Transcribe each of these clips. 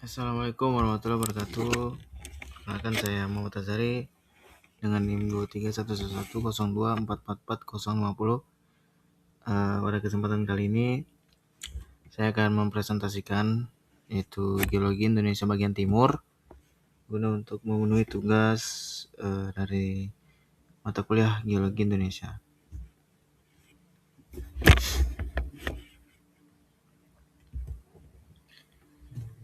Assalamualaikum warahmatullahi wabarakatuh. Perkenalkan, saya Muhammad Azari dengan NIM 23111024445050. Pada kesempatan kali ini saya akan mempresentasikan yaitu Geologi Indonesia bagian Timur guna untuk memenuhi tugas dari mata kuliah Geologi Indonesia.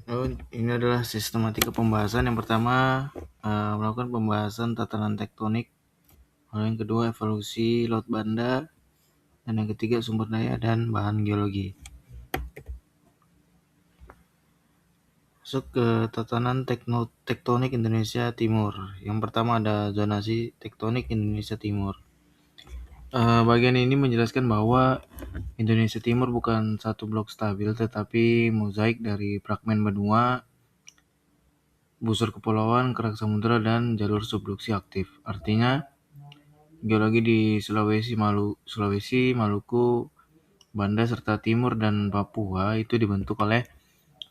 Lalu ini adalah sistematika pembahasan. Yang pertama, melakukan pembahasan tatanan tektonik. Lalu yang kedua, evolusi Laut Banda. Dan yang ketiga, sumber daya dan bahan geologi. Masuk ke tatanan tektonik Indonesia Timur. Yang pertama ada zonasi tektonik Indonesia Timur. Bagian ini menjelaskan bahwa Indonesia Timur bukan satu blok stabil, tetapi mozaik dari fragmen benua, busur kepulauan, kerak samudera, dan jalur subduksi aktif. Artinya, geologi di Sulawesi, Maluku, Banda, serta Timur dan Papua itu dibentuk oleh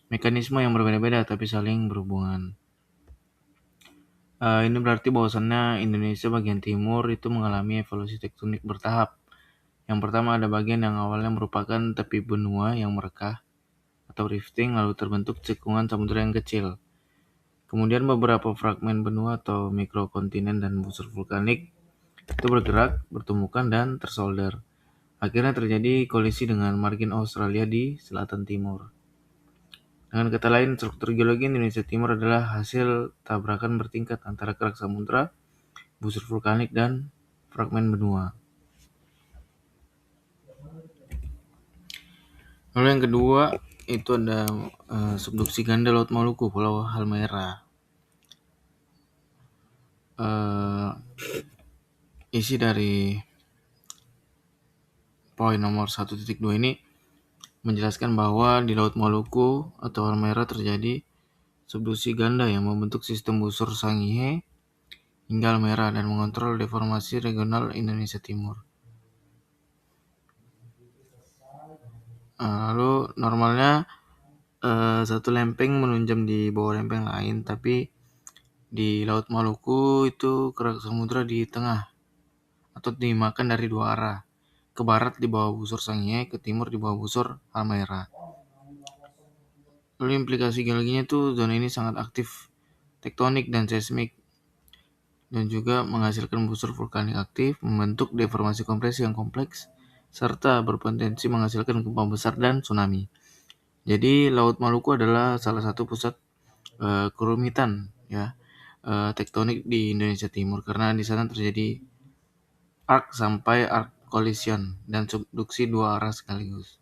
mekanisme yang berbeda-beda tapi saling berhubungan. Ini berarti bahwasannya Indonesia bagian timur itu mengalami evolusi tektonik bertahap. Yang pertama ada bagian yang awalnya merupakan tepi benua yang merekah atau rifting, lalu terbentuk cekungan samudera yang kecil. Kemudian beberapa fragmen benua atau mikrokontinen dan busur vulkanik itu bergerak, bertumbukan, dan tersolder. Akhirnya terjadi kolisi dengan margin Australia di selatan timur. Dengan kata lain, struktur geologi Indonesia Timur adalah hasil tabrakan bertingkat antara kerak samudera, busur vulkanik, dan fragmen benua. Lalu yang kedua itu ada subduksi ganda Laut Maluku, Pulau Halmahera. Isi dari poin nomor 1.2 ini menjelaskan bahwa di Laut Maluku atau Halmahera terjadi subduksi ganda yang membentuk sistem busur Sangihe hingga Halmahera dan mengontrol deformasi regional Indonesia Timur. Lalu normalnya satu lempeng menunjam di bawah lempeng lain, tapi di Laut Maluku itu kerak samudera di tengah atau dimakan dari dua arah. Ke barat di bawah busur Sangihe, ke timur di bawah busur Halmahera. Lalu implikasi geologinya itu zona ini sangat aktif tektonik dan seismik, dan juga menghasilkan busur vulkanik aktif, membentuk deformasi kompresi yang kompleks, serta berpotensi menghasilkan gempa besar dan tsunami. Jadi Laut Maluku adalah salah satu pusat kerumitan tektonik di Indonesia Timur, karena di sana terjadi arc sampai arc collision dan subduksi dua arah sekaligus.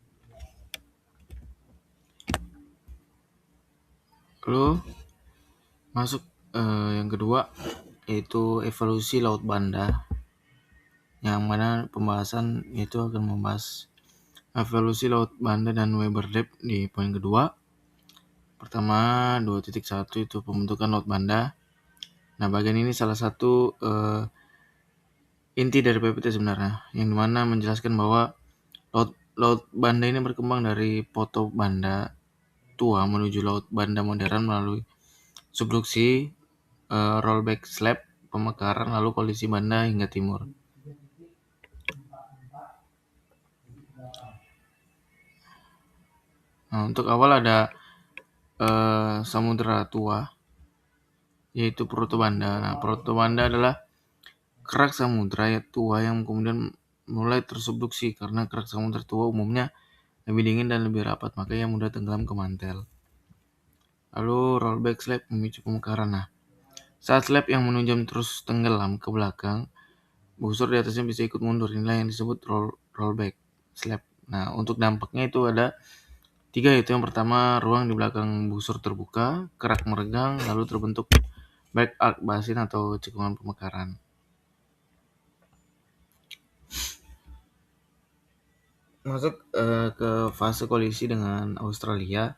Lalu masuk yang kedua yaitu evolusi Laut Banda, yang mana pembahasan itu akan membahas evolusi Laut Banda dan Weber Depth di poin kedua. Pertama 2.1 itu pembentukan Laut Banda. Nah, bagian ini salah satu inti dari PPT sebenarnya, yang dimana menjelaskan bahwa Laut Banda ini berkembang dari Poto Banda tua menuju Laut Banda modern melalui subduksi, rollback slab, pemekaran, lalu kolisi Banda hingga timur. Nah, untuk awal ada samudera tua, yaitu Proto Banda. Nah, Proto Banda adalah kerak samudera tua yang kemudian mulai tersubduksi karena kerak samudera tua umumnya lebih dingin dan lebih rapat, makanya mudah tenggelam ke mantel. Lalu rollback slab memicu pemekaran. Nah, saat slab yang menunjam terus tenggelam ke belakang, busur di atasnya bisa ikut mundur. Inilah yang disebut rollback slab. Nah, untuk dampaknya itu ada 3, yaitu yang pertama, ruang di belakang busur terbuka, kerak meregang, lalu terbentuk back arc basin atau cekungan pemekaran. Masuk ke fase kolisi dengan Australia.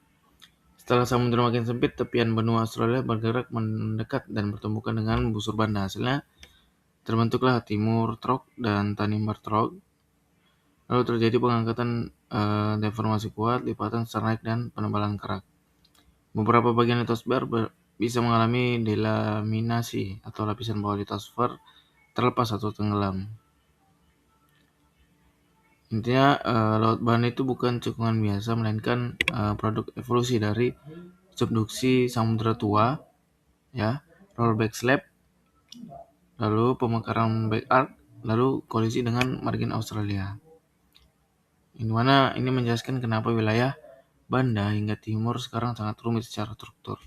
Setelah samudera makin sempit, tepian benua Australia bergerak mendekat dan bertumbukan dengan busur Banda. Hasilnya terbentuklah Timur Trough dan Tanimbar Trough. Lalu terjadi pengangkatan deformasi kuat, lipatan secara naik, dan penebalan kerak. Beberapa bagian litosfer bisa mengalami delaminasi atau lapisan bawah litosfer terlepas atau tenggelam. Intinya laut banda itu bukan cekungan biasa, melainkan produk evolusi dari subduksi samudra tua, ya, rollback slab, lalu pemekaran back arc, lalu kolisi dengan margin Australia. Ini mana ini menjelaskan kenapa wilayah Banda hingga timur sekarang sangat rumit secara struktur.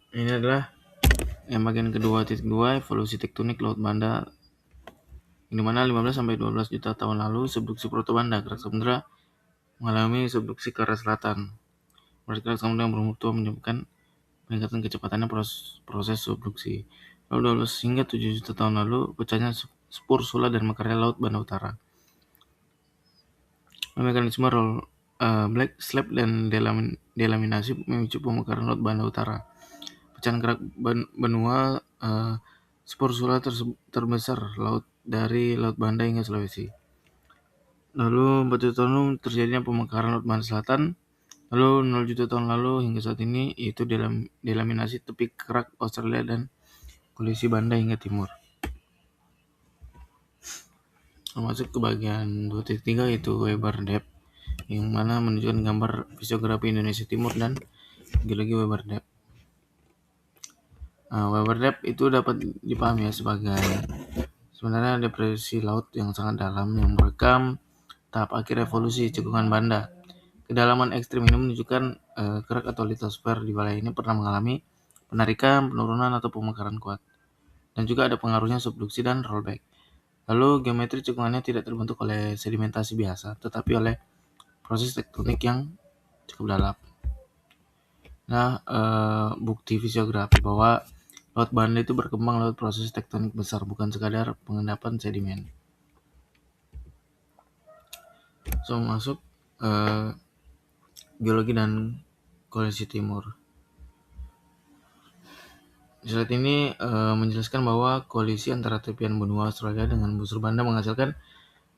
Ini adalah yang bagian kedua, titik 2, evolusi tektonik laut Banda, di mana 15 sampai 12 juta tahun lalu subduksi protobanda kerak samudra mengalami subduksi ke arah selatan. Proses kerak samudra yang berumur tua menyebabkan peningkatan kecepatannya proses subduksi. Lalu 12 hingga 7 juta tahun lalu pecahnya spur sula dan mekarnya laut Banda Utara. Mekanisme black slab dan delaminasi memicu pemekaran laut Banda Utara. Pecahan kerak benua spur sula terbesar laut dari Laut Banda hingga Sulawesi. Lalu 4 juta tahun lalu terjadinya pemekaran Laut Banda Selatan. Lalu 0 juta tahun lalu hingga saat ini yaitu delaminasi tepi kerak Australia dan kolisi Banda hingga timur. Masuk ke bagian 2.3 yaitu Weber Depth, yang mana menunjukkan gambar fisiografi Indonesia Timur dan geologi Weber Depth. Weber Depth itu dapat dipahami ya sebagai sebenarnya depresi laut yang sangat dalam yang merekam tahap akhir evolusi cekungan Banda. Kedalaman ekstrim ini menunjukkan kerak atau litosfer di wilayah ini pernah mengalami penarikan, penurunan atau pemekaran kuat. Dan juga ada pengaruhnya subduksi dan rollback. Lalu geometri cekungannya tidak terbentuk oleh sedimentasi biasa, tetapi oleh proses tektonik yang cukup dalam. Nah, bukti fisiografi bahwa Laut Banda itu berkembang lewat proses tektonik besar, bukan sekadar pengendapan sedimen. So, masuk geologi dan kolisi timur. Slide ini menjelaskan bahwa kolisi antara tepian benua Australia dengan busur Banda menghasilkan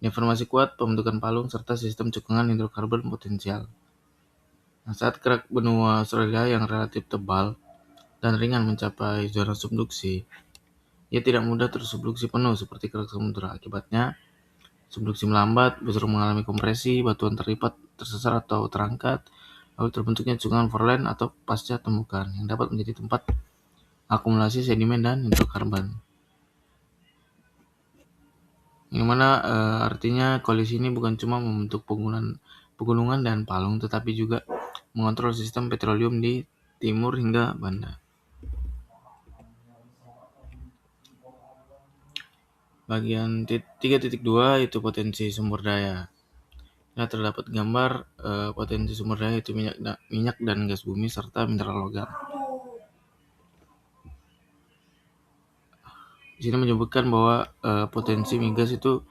deformasi kuat, pembentukan palung, serta sistem cekungan hidrokarbon potensial. Nah, saat kerak benua Australia yang relatif tebal dan ringan mencapai zona subduksi, ia tidak mudah tersubduksi penuh seperti kerak samudra. Akibatnya, subduksi melambat, busur mengalami kompresi, batuan terlipat, tersesat atau terangkat, lalu terbentuknya cekungan foreland atau pasca temukan yang dapat menjadi tempat akumulasi sedimen dan hidrokarbon. Yang mana artinya kolisi ini bukan cuma membentuk pegunungan dan palung, tetapi juga mengontrol sistem petroleum di timur hingga Banda. Bagian 3.2 itu potensi sumber daya. Nah, terdapat gambar potensi sumber daya itu minyak dan gas bumi serta mineral logam. Di sini menyebutkan bahwa potensi migas itu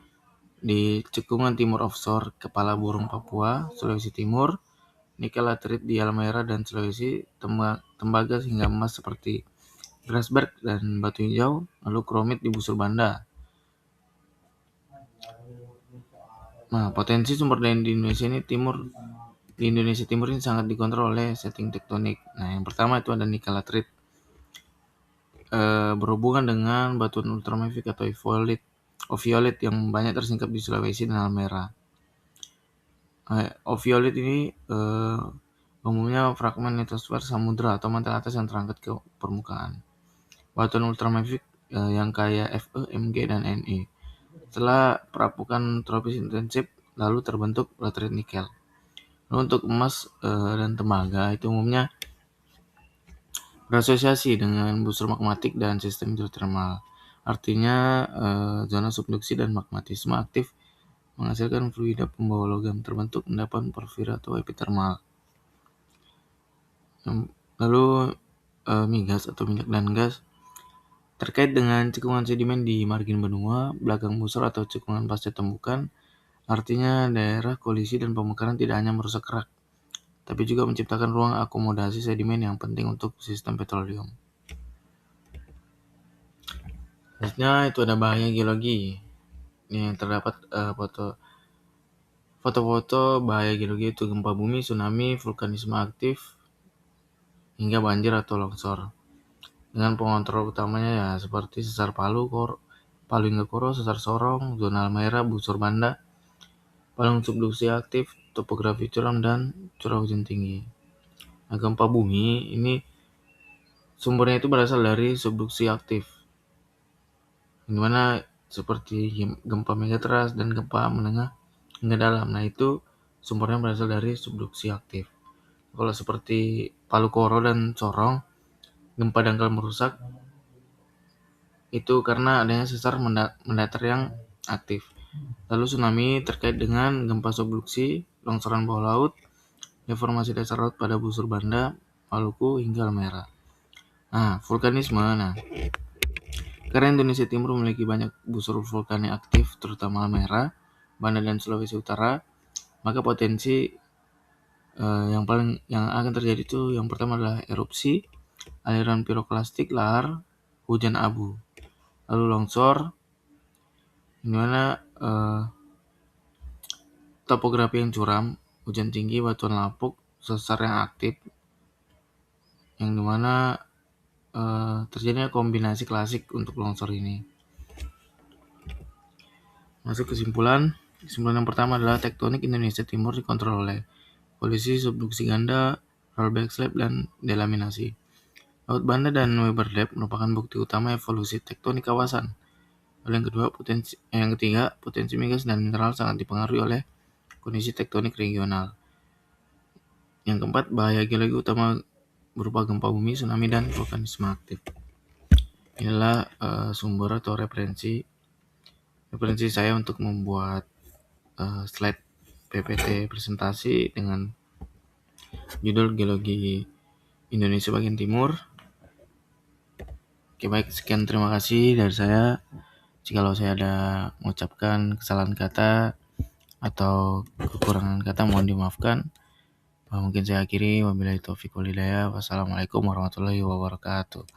di cekungan timur offshore Kepala Burung Papua, Sulawesi Timur, nikel laterit di Halmahera dan Sulawesi, tembaga hingga emas seperti Grasberg dan batu hijau, lalu kromit di busur Banda. Nah, potensi sumber daya di Indonesia Timur ini sangat dikontrol oleh setting tektonik. Nah, yang pertama itu ada nikel laterit, berhubungan dengan batuan ultramafic atau oviolet yang banyak tersingkap di Sulawesi dan Halmahera. Oviolet ini umumnya fragmen litosfer samudra atau mantel atas yang terangkat ke permukaan. Batuan ultramafic yang kaya Fe, Mg, dan Ne. Setelah perapukan tropis intensif, lalu terbentuk laterit nikel. Lalu untuk emas dan tembaga itu umumnya berasosiasi dengan busur magmatik dan sistem hidrotermal. Artinya zona subduksi dan magmatisme aktif menghasilkan fluida pembawa logam terbentuk endapan porfir atau epithermal. Lalu migas atau minyak dan gas terkait dengan cekungan sedimen di margin benua, belakang busur atau cekungan pasca temukan. Artinya daerah kolisi dan pemekaran tidak hanya merusak kerak, tapi juga menciptakan ruang akomodasi sedimen yang penting untuk sistem petroleum. Selanjutnya itu ada bahaya geologi. Ini yang terdapat foto-foto bahaya geologi itu gempa bumi, tsunami, vulkanisme aktif, hingga banjir atau longsor. Dengan pengontrol utamanya ya seperti sesar Palu hingga Koro, sesar Sorong, zona merah, busur banda, palung subduksi aktif, topografi curam, dan curah hujan tinggi. Nah, gempa bumi ini sumbernya itu berasal dari subduksi aktif, dimana seperti gempa megatrust dan gempa menengah hingga dalam. Nah, itu sumbernya berasal dari subduksi aktif. Kalau seperti Palu Koro dan Sorong, gempa dangkal merusak itu karena adanya sesar mendatar yang aktif. Lalu tsunami terkait dengan gempa subduksi, longsoran bawah laut, deformasi dasar laut pada busur banda, Maluku hingga Halmahera. Nah, vulkanisme. Nah, karena Indonesia Timur memiliki banyak busur vulkanik aktif, terutama Halmahera, Banda dan Sulawesi Utara, maka potensi yang akan terjadi itu yang pertama adalah erupsi, aliran piroklastik, lahar, hujan abu, lalu longsor, di mana topografi yang curam, hujan tinggi, batuan lapuk, sesar yang aktif, yang dimana terjadinya kombinasi klasik untuk longsor ini. Masuk kesimpulan yang pertama adalah tektonik Indonesia Timur dikontrol oleh kondisi subduksi ganda, rollback slab, dan delaminasi. Laut Banda dan Weber Depth merupakan bukti utama evolusi tektonik kawasan. Lalu yang ketiga, potensi migas dan mineral sangat dipengaruhi oleh kondisi tektonik regional. Yang keempat, bahaya geologi utama berupa gempa bumi, tsunami, dan vulkanisme aktif. Inilah sumber atau referensi saya untuk membuat slide PPT presentasi dengan judul Geologi Indonesia bagian Timur. Oke, baik, sekian, terima kasih dari saya. Jikalau saya ada mengucapkan kesalahan kata atau kekurangan kata, mohon dimaafkan. Mungkin saya akhiri, wabillahi taufiq wal hidayah. Wassalamualaikum warahmatullahi wabarakatuh.